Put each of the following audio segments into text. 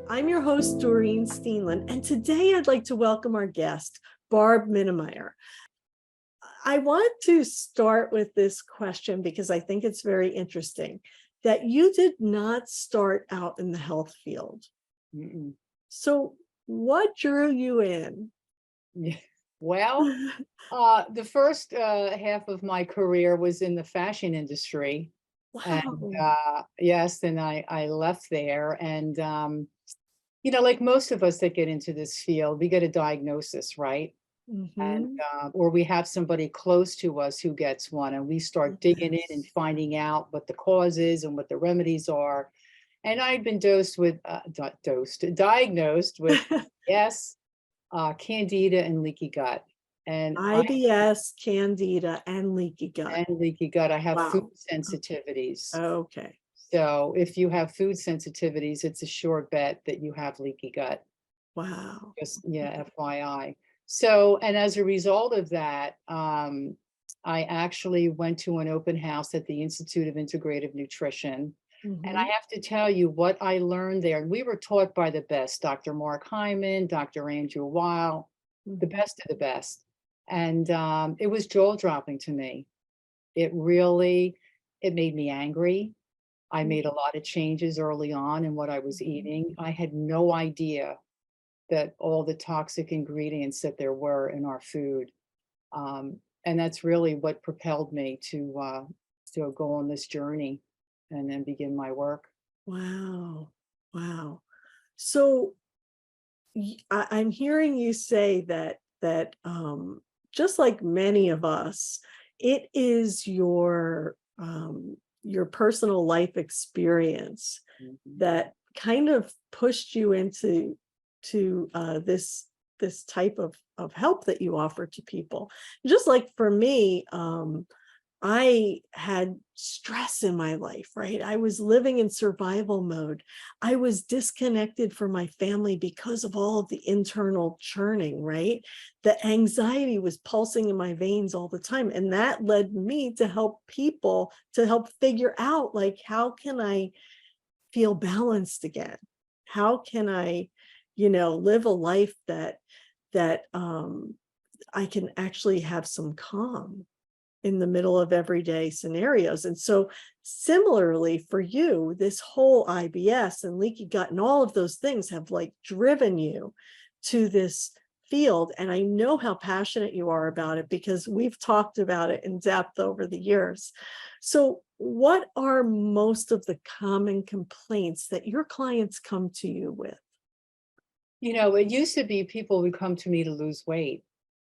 I'm your host, Doreen Steenland, and today I'd like to welcome our guest, Barb Minemier. I want to start with this question because I think it's very interesting that you did not start out in the health field. Mm-mm. So, what drew you in? Yeah. Well, the first half of my career was in the fashion industry, and Wow. yes, and I left there, and like most of us that get into this field, we get a diagnosis, right? And Mm-hmm. or we have somebody close to us who gets one, and we start digging in and Yes. finding out what the cause is and what the remedies are. And I'd been diagnosed with yes, candida and leaky gut. And I IBS, candida, and leaky gut. and leaky gut, I have food Wow. sensitivities. Okay. So if you have food sensitivities, it's a sure bet that you have leaky gut. Wow. Just yeah, FYI. So, and as a result of that, I actually went to an open house at the Institute of Integrative Nutrition. And I Mm-hmm. have to tell you what I learned there. And we were taught by the best, Dr. Mark Hyman, Dr. Andrew Weil, the Mm-hmm. best of the best. And it was jaw dropping to me. It really, it made me angry. I made a lot of changes early on in what I was Mm-hmm. eating. I had no idea that all the toxic ingredients that there were in our food. And that's really what propelled me to go on this journey and then begin my work. Wow. Wow. So I'm hearing you say that just like many of us, it is your personal life experience Mhm. that kind of pushed you into this type of help that you offer to people. Just like for me, I had stress in my life, right? I was living in survival mode. I was disconnected from my family because of all of the internal churning, right? The anxiety was pulsing in my veins all the time. And that led me to help people to help figure out, like, how can I feel balanced again? How can I, live a life that I can actually have some calm in the middle of everyday scenarios. And so, similarly for you, this whole IBS and leaky gut and all of those things have like driven you to this field. And I know how passionate you are about it because we've talked about it in depth over the years. So, what are most of the common complaints that your clients come to you with? It used to be people would come to me to lose weight,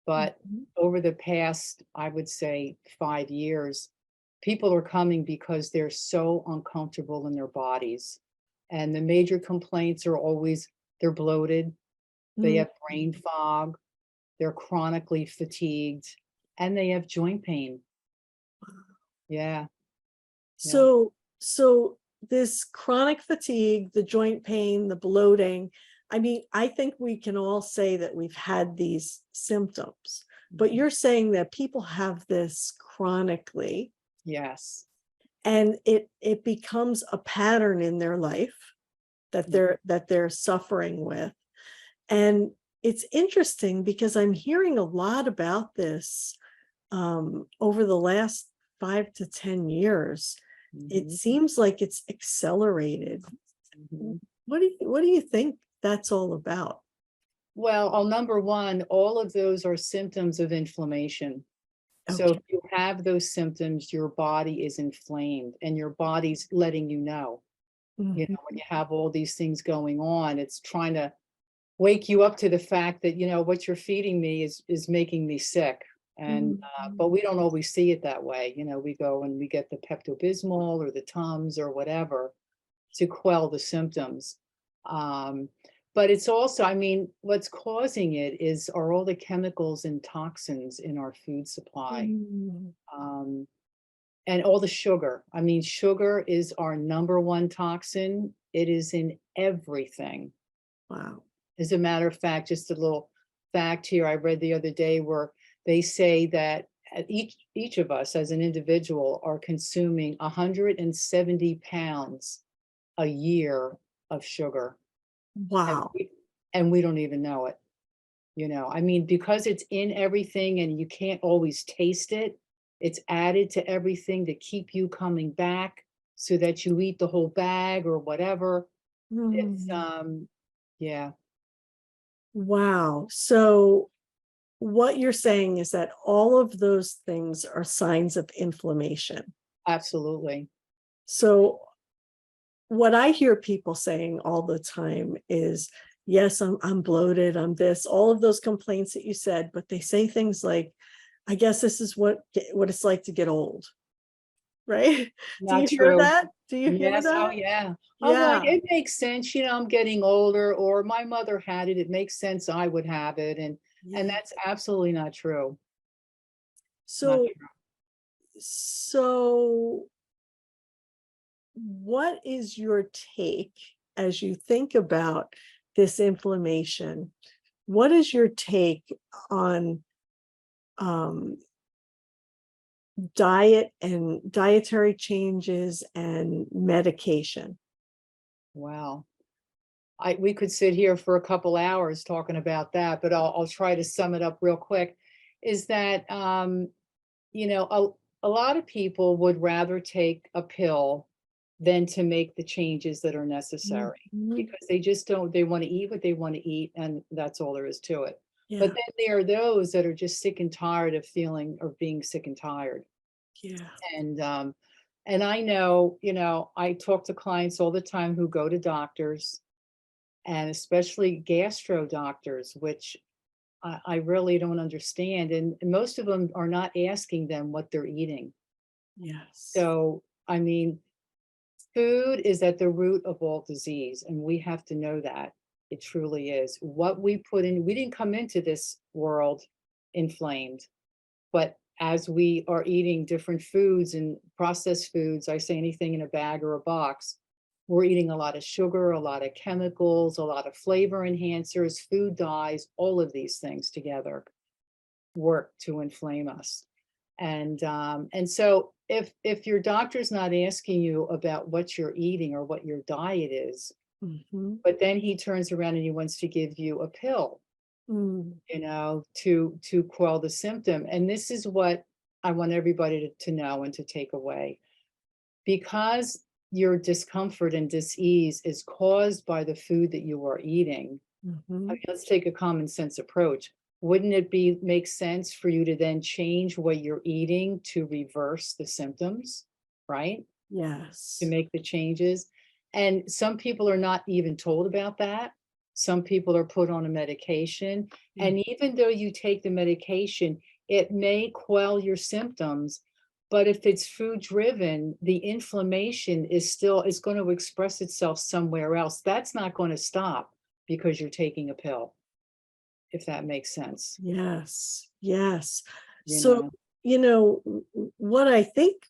but Mhm. over the past, I would say 5 years, people are coming because they're so uncomfortable in their bodies. And the major complaints are always they're bloated, they Mhm. have brain fog, they're chronically fatigued, and they have joint pain. Yeah, yeah. So this chronic fatigue, the joint pain, the bloating, I mean, I think we can all say that we've had these symptoms, but Mhm. you're saying that people have this chronically Yes. and it becomes a pattern in their life that Mhm. they're suffering with. And it's interesting because I'm hearing a lot about this over the last 5 to 10 years. It Mhm. seems like it's accelerated. Mhm. What do you think that's all about? Well, number one, all of those are symptoms of inflammation. So if Okay. you have those symptoms, your body is inflamed and your body's letting you know. When Mhm. you have all these things going on, it's trying to wake you up to the fact that, what you're feeding me is making me sick. And but Mhm. we don't always see it that way. We go and we get the Pepto-Bismol or the Tums or whatever to quell the symptoms. Um, but it's also, I mean, what's causing it are all the chemicals and toxins in our food supply. Mhm. Um, and all the sugar. I mean, sugar is our number one toxin. It is in everything. Wow. As a matter of fact, just a little fact here I read the other day where they say that each of us as an individual are consuming 170 pounds a year of sugar. and Wow. we don't even know it. I mean, because it's in everything and you can't always taste it, it's added to everything to keep you coming back so that you eat the whole bag or whatever. It's, Mm. yeah, Wow. So what you're saying is that all of those things are signs of inflammation. absolutely. So what I hear people saying all the time is, yes, I'm bloated, I'm this, all of those complaints that you said, but they say things like, I guess this is what it's like to get old, right? Do Not you hear true. that? Do you hear Yes, oh, that? yeah. I'm like, Yeah. it makes sense, I'm getting older, or my mother had it, it makes sense I would have it, and Yeah. that's absolutely not true. Not So so what is your take as you think about this inflammation? What is your take on um, diet and dietary changes and medication? Wow. We could sit here for a couple hours talking about that, but I'll try to sum it up real quick. Is that you know, a lot of people would rather take a pill than to make the changes that are necessary Mhm. because they just don't, they want to eat what they want to eat, and that's all there is to it. But Yeah, then there are those that are just sick and tired of feeling or being sick and tired. yeah. And I know, I talk to clients all the time who go to doctors, and especially gastro doctors, which I really don't understand. And most of them are not asking them what they're eating. Yes. So, I mean, food is at the root of all disease, and we have to know that. It truly is. What we put in, we didn't come into this world inflamed, but as we are eating different foods and processed foods, I say anything in a bag or a box, we're eating a lot of sugar, a lot of chemicals, a lot of flavor enhancers, food dyes, all of these things together work to inflame us. And so if your doctor's not asking you about what you're eating or what your diet is, Mhm. but then he turns around and he wants to give you a pill, Mm. to quell the symptom. And this is what I want everybody to know and to take away. Because your discomfort and dis-ease is caused by the food that you are eating, I mean, Mhm. let's take a common sense approach. Wouldn't it make sense for you to then change what you're eating to reverse the symptoms, right? To Yes. make the changes. And some people are not even told about that. Some people are put on a medication. Mm. And even though you take the medication, it may quell your symptoms. But if it's food driven, the inflammation is going to express itself somewhere else. That's not going to stop because you're taking a pill, if that makes sense. Yes. Yes. You So, know, what I think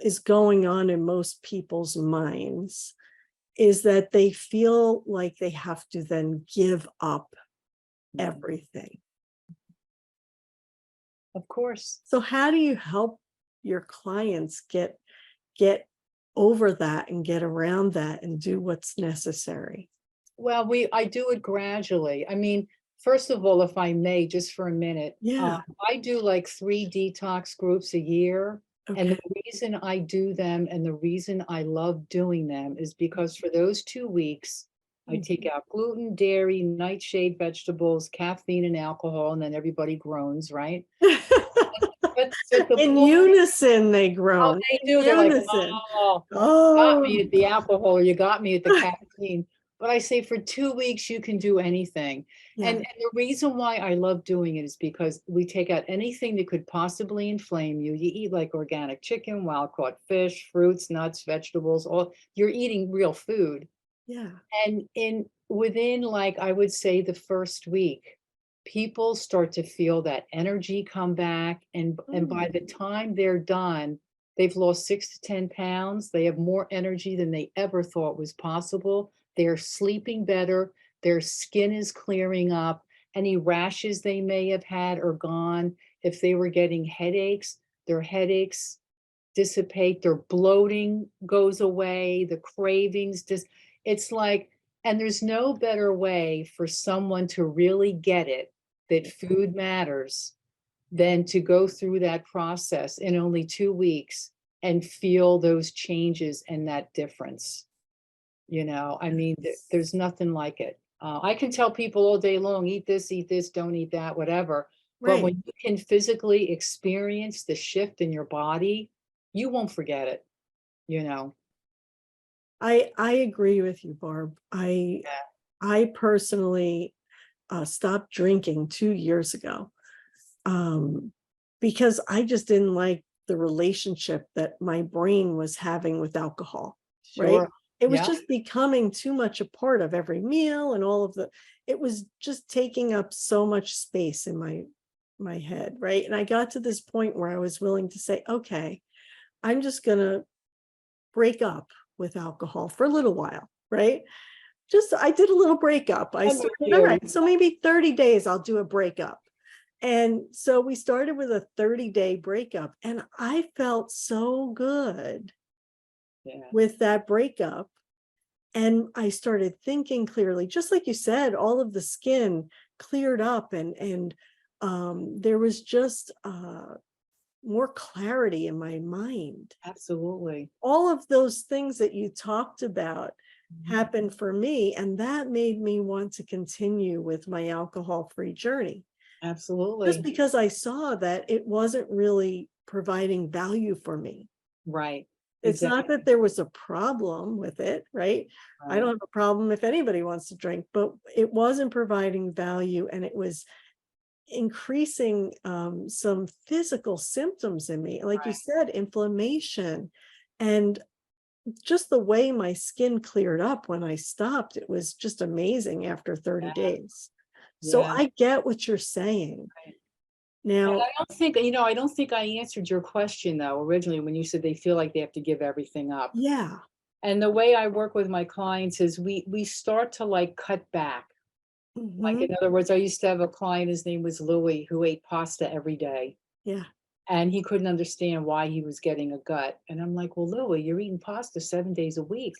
is going on in most people's minds is that they feel like they have to then give up Mhm. everything. Of course. So how do you help your clients get over that and get around that and do what's necessary? Well, I do it gradually. I mean, first of all, if I may, just for a minute, Yeah. I do like 3 detox groups a year. And Okay. the reason I do them and the reason I love doing them is because for those 2 weeks, I take Mhm. out gluten, dairy, nightshade vegetables, caffeine, and alcohol, and then everybody groans, right? But the In point, unison, they oh, groan. they In do. They're like, unison. "Oh, you got Oh. me at the alcohol, or you got me at the caffeine." But I say for 2 weeks, you can do anything. And Yeah. the reason why I love doing it is because we take out anything that could possibly inflame you. You eat like organic chicken, wild caught fish, fruits, nuts, vegetables, all you're eating real food. Yeah. And within, like, I would say the first week, people start to feel that energy come back, and by the Mm. time they're done, they've lost 6 to 10 pounds. They have more energy than they ever thought was possible. They're sleeping better. Their skin is clearing up. Any rashes they may have had are gone. If they were getting headaches, their headaches dissipate, their bloating goes away, the cravings just it's like, And there's no better way for someone to really get it, that food matters, than to go through that process in only 2 weeks and feel those changes and that difference. I mean, there's nothing like it. I can tell people all day long, eat this, don't eat that, whatever. But Right. when you can physically experience the shift in your body, you won't forget it, you know? I agree with you, Barb. Yeah. I personally stopped drinking 2 years ago, um, because I just didn't like the relationship that my brain was having with alcohol, right? Sure. It was Yeah, just becoming too much a part of every meal and all of it was just taking up so much space in my head, right? And I got to this point where I was willing to say, okay, I'm just gonna break up with alcohol for a little while, right? Just I did a little breakup. I I'm with started, all you. right, so maybe 30 days I'll do a breakup. And so we started with a 30-day breakup, and I felt so good Yeah, with that breakup. And I started thinking clearly, just like you said, all of the skin cleared up, and there was just more clarity in my mind. absolutely. All of those things that you talked about Mhm. happened for me, and that made me want to continue with my alcohol-free journey, just Absolutely. because I saw that it wasn't really providing value for me. Right. It's not that Exactly. there was a problem with it, right? I don't Right. have a problem if anybody wants to drink, but it wasn't providing value, and it was increasing some physical symptoms in me. Like you Right. said, inflammation, and just the way my skin cleared up when I stopped, it was just amazing after 30 Yeah. days. So Yeah. I get what you're saying. Right. And Now, I don't think I answered your question though, originally when you said they feel like they have to give everything up. yeah. And the way I work with my clients is we start to like cut back. Like Hmm. in other words, I used to have a client, his name was Louis, who ate pasta every day. Yeah. And he couldn't understand why he was getting a gut. And I'm like, well, Louis, you're eating pasta 7 days a week.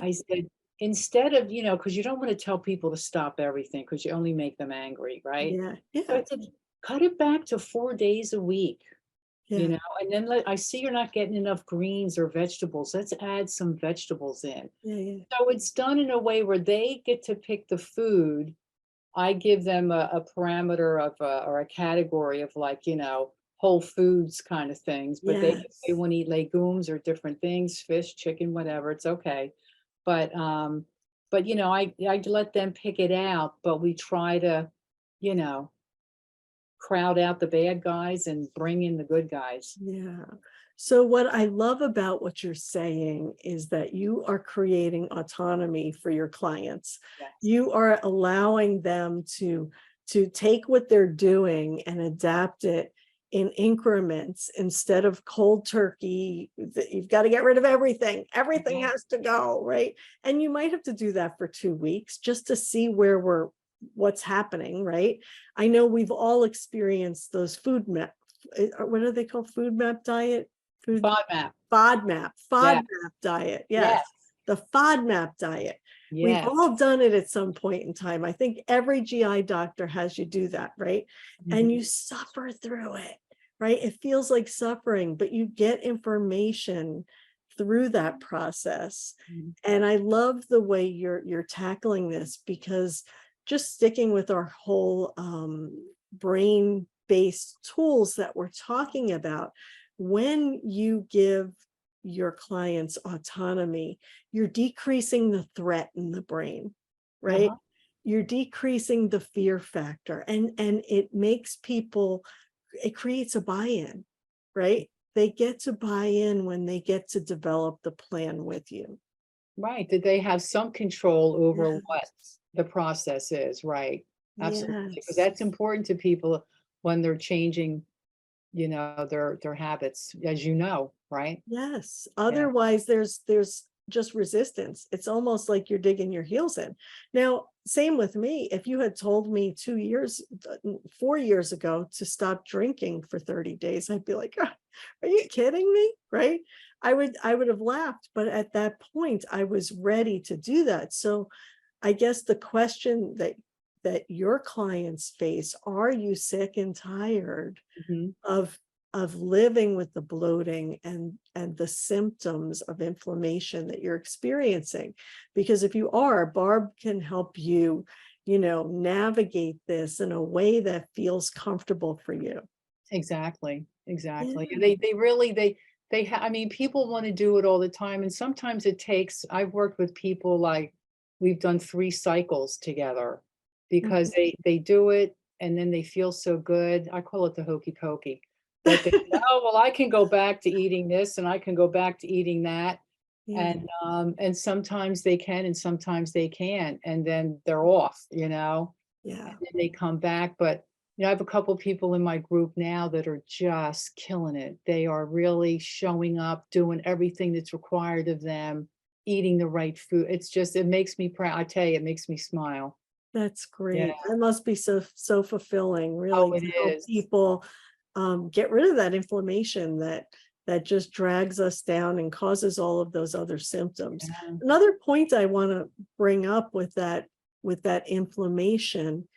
I said, instead of, because you don't want to tell people to stop everything because you only make them angry, right? Yeah. So Yeah. I said, cut it back to 4 days a week, Yeah. and then I see you're not getting enough greens or vegetables. Let's add some vegetables in. Yeah. Yeah. So it's done in a way where they get to pick the food. I give them a parameter of or a category of like, whole foods kind of things, but they Yes. want to eat legumes or different things, fish, chicken, whatever, it's okay. But I let them pick it out, but we try to, you know, crowd out the bad guys and bring in the good guys. Yeah. So what I love about what you're saying is that you are creating autonomy for your clients. Yes. You are allowing them to take what they're doing and adapt it in increments instead of cold turkey. You've got to get rid of everything. Everything Mhm. has to go, right? And you might have to do that for 2 weeks just to see what's happening, right? I know we've all experienced those what are they called? Food map diet? Food FODMAP. Yeah. FODMAP diet. Yes. Yes. The FODMAP diet. We've Yes. all done it at some point in time. I think every GI doctor has you do that, right? And Mhm. you suffer through it, right? It feels like suffering, but you get information through that process. Mhm. And I love the way you're tackling this, because just sticking with our whole brain based tools that we're talking about, when you give your clients autonomy, you're decreasing the threat in the brain, right? Uh-huh. You're decreasing the fear factor, and it makes people, it creates a buy-in, right? They get to buy in when they get to develop the plan with you. Right, that they have some control over what Yes. the process is, right. Absolutely, because Yes. that's important to people when they're changing, their habits, as you know, right? Yes. Yeah. Otherwise, there's just resistance. It's almost like you're digging your heels in. Now, same with me. If you had told me 2 years, 4 years ago to stop drinking for 30 days, I'd be like, "Ah, are you kidding me?" Right? I would have laughed. But at that point, I was ready to do that. So I guess the question that your clients face, are you sick and tired Mhm. of living with the bloating and the symptoms of inflammation that you're experiencing? Because if you are, Barb can help you, navigate this in a way that feels comfortable for you. Exactly, exactly. Yeah. They really I mean, people wanna do it all the time, and sometimes it takes I've worked with people, like, we've done 3 cycles together because Mhm. they do it, and then they feel so good. I call it the hokey pokey, that they, "Oh, well, I can go back to eating this, and I can go back to eating that," Yeah. and sometimes they can and sometimes they can't, and then they're off, and Yeah. then they come back, but I have a couple people in my group now that are just killing it. They are really showing up, doing everything that's required of them, eating the right food. It makes me proud. I tell you, it makes me smile. That's Yeah. great. That must be so fulfilling, Oh, really, it to help is. people get rid of that inflammation that just drags us down and causes all of those other symptoms. Yeah. Another point I want to bring up with that inflammation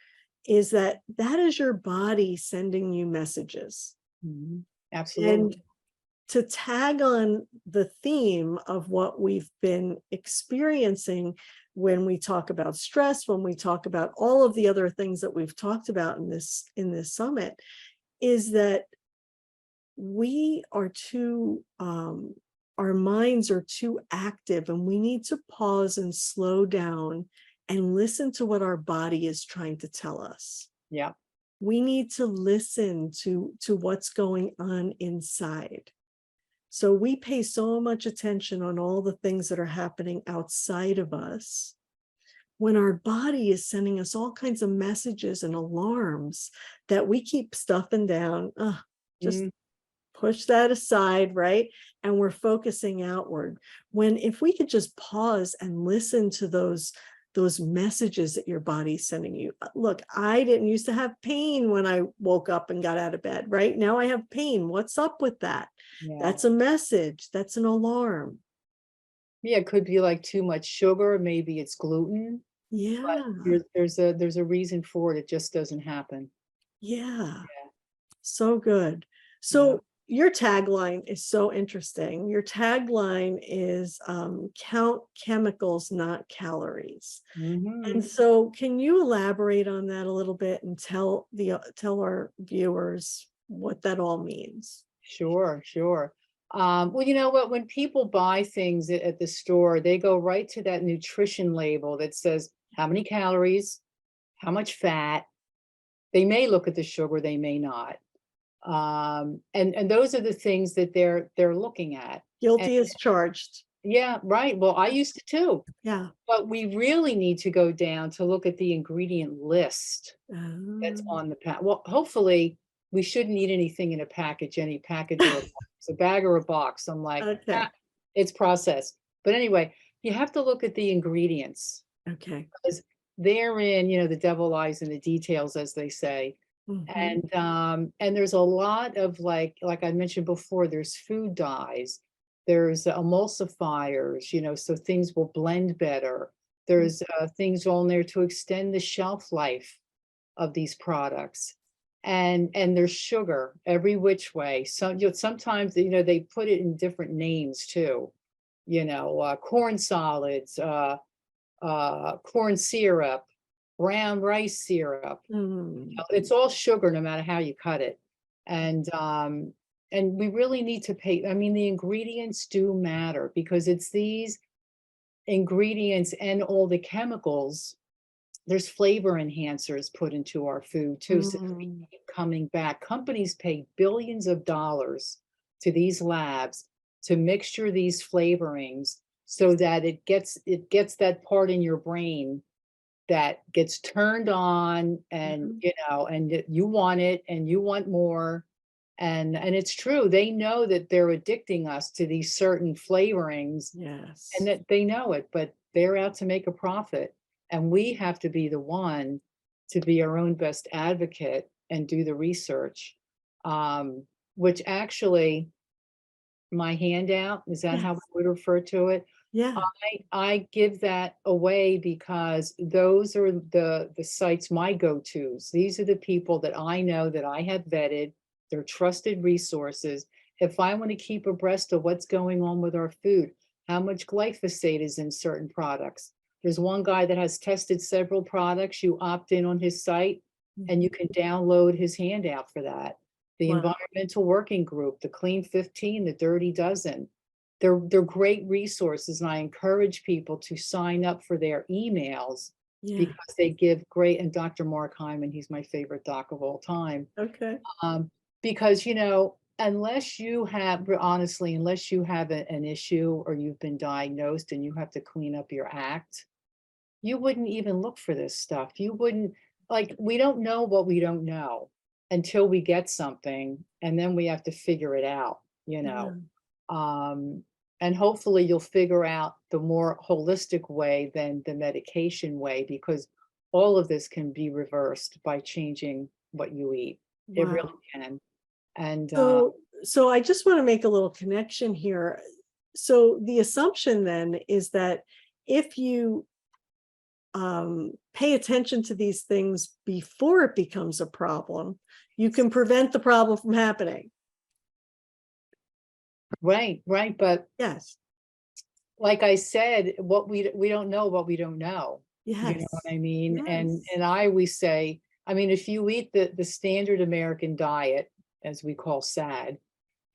is that is your body sending you messages. Mhm. And Absolutely. to tag on the theme of what we've been experiencing when we talk about stress, when we talk about all of the other things that we've talked about in this summit, is that we are too our minds are too active, and we need to pause and slow down and listen to what our body is trying to tell us. Yeah. We need to listen to what's going on inside. So we pay so much attention on all the things that are happening outside of us when our body is sending us all kinds of messages and alarms that we keep stuffing down. Just Mm, push that aside, right? And we're focusing outward. When if we could just pause and listen to those messages that your body's sending you. Look, I didn't used to have pain when I woke up and got out of bed, right? Now I have pain. What's up with that? yeah. That's a message. That's an alarm. Yeah, it could be like too much sugar, maybe it's gluten, but Yeah. there's a reason for it. It just doesn't happen. Yeah. Yeah. So good. Yeah. So your tagline is so interesting. Your tagline is count chemicals, not calories. And Mhm. so can you elaborate on that a little bit and tell our viewers what that all means? Sure, sure. Well, you know what? When people buy things at the store, they go right to that nutrition label that says how many calories, how much fat. They may look at the sugar, they may not. And those are the things that they're looking at. And Guilty as charged. yeah, right. Well, I used to too, Yeah. but we really need to go down to look at the ingredient list that's Um, on the pack. Well, hopefully, we shouldn't eat anything in a package, any package or a box, a bag or a box. I'm like, okay. "Ah, it's processed." But anyway, you have to look at the ingredients Okay. because therein, the devil lies in the details, as they say. Mhm. And there's a lot of like I mentioned before, there's food dyes, there's emulsifiers, so things will blend better. There's things on there to extend the shelf life of these products. And there's sugar every which way. Sometimes they put it in different names too. Corn solids, corn syrup, brown rice syrup. Mm. It's all sugar no matter how you cut it. And we really need to pay. I mean, the ingredients do matter because it's these ingredients and all the chemicals. There's flavor enhancers put into our food too, so that we Mm. keep coming back. Companies pay billions of dollars to these labs to mixture these flavorings so that it gets that part in your brain that gets turned on, and Mhm. you want it and you want more. And it's true, they know that they're addicting us to these certain flavorings, and Yes. that they know it, but they're out to make a profit. And we have to be the one to be our own best advocate and do the research, which actually my handout, is that how I Yes. would refer to it? Yeah. I give that away because those are the sites, my go-tos. These are the people that I know that I have vetted. They're trusted resources. If I want to keep abreast of what's going on with our food, how much glyphosate is in certain products. There's one guy that has tested several products. You opt in on his site and you Mhm. can download his handout for that. The Wow. environmental working group, the Clean 15, the Dirty Dozen. They're great resources, and I encourage people to sign up for their emails Yeah. because they give great, and Dr. Mark Hyman, he's my favorite doc of all time. Okay. Um, because, unless you have, honestly, unless you have an issue or you've been diagnosed and you have to clean up your act, you wouldn't even look for this stuff. You wouldn't, like, we don't know what we don't know until we get something, and then we have to figure it out, you Yeah. know. Um, and hopefully you'll figure out the more holistic way than the medication way, because all of this can be reversed by changing what you eat. It really Wow. can. And So I just want to make a little connection here. So the assumption then is that if you pay attention to these things before it becomes a problem, you can prevent the problem from happening. right, right. But Yes. like I said, what we don't know what we don't know. You know what Yes. I mean? Yes. And I always say, I mean, if you eat the standard American diet, as we call SAD,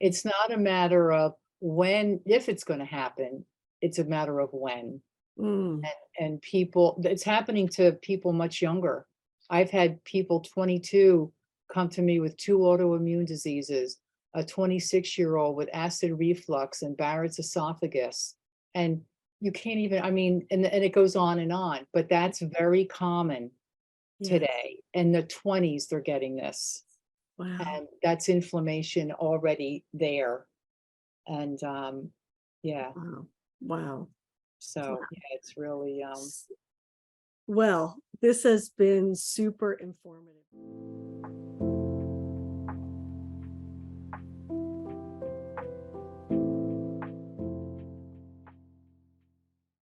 it's not a matter of when, if it's going to happen. It's a matter of when. Mm, And people, it's happening to people much younger. I've had people 22 come to me with 2 autoimmune diseases, a 26-year-old with acid reflux and Barrett's esophagus. And you can't even, I mean, and it goes on, but that's very common yes. today. In the 20s, they're getting this. Wow. And that's inflammation already there. And yeah, Wow. Wow. so Wow. yeah, it's really Well, this has been super informative.